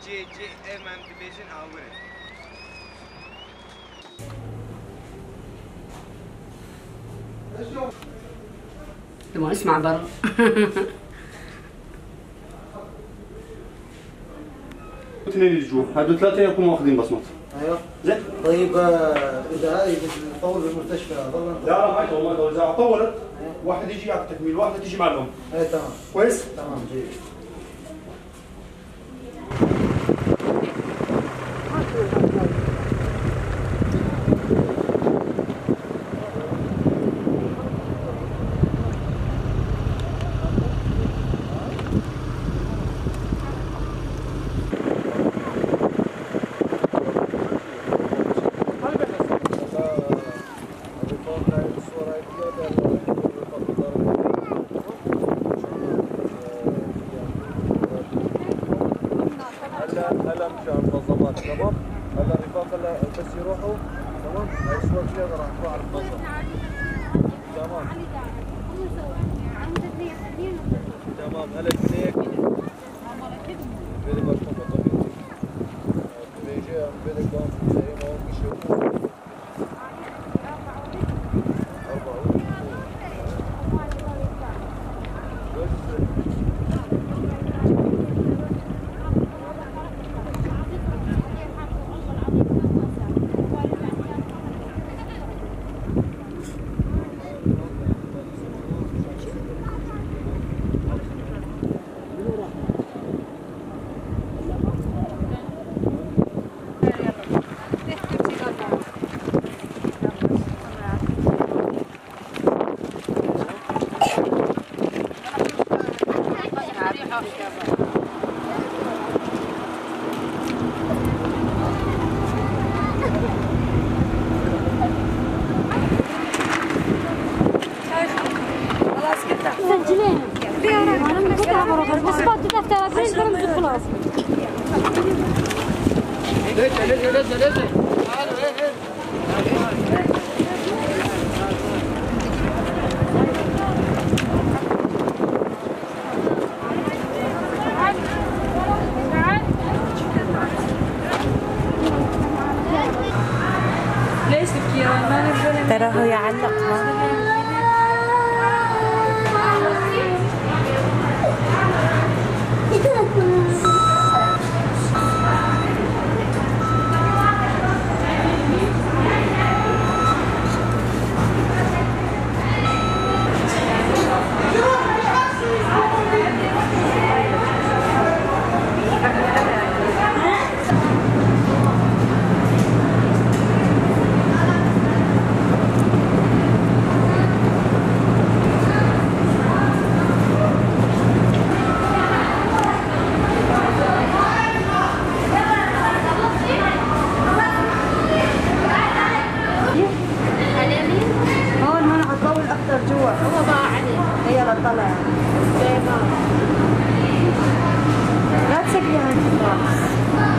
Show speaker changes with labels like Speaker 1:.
Speaker 1: جي امام ديفيجن اورد
Speaker 2: تبغى نسمع برا.
Speaker 3: اثنين يجوا هادو ثلاثة يكونوا واخدين بصمات.
Speaker 4: ايوه
Speaker 3: زين.
Speaker 4: طيب اذا هذه تطول بالمستشفى ضرا
Speaker 3: لا ما يطول، اذا طولت واحد يجي يعطي تكميل، واحدة تيجي مع الام.
Speaker 4: اي تمام.
Speaker 3: كويس؟
Speaker 4: تمام جيد.
Speaker 5: هلا مشى المنظمات تمام. هلا الرفاق بس يروحوا تمام. هاي الصور كذا راح تروح على المنظمة تمام. تمام. هلا هيك بدك اشوف طبيعي بيجي بدك دام زي ما هو بيشوفوا 4
Speaker 6: تراه يعلق. طلع زي ما لا تسكري هانتي خالص.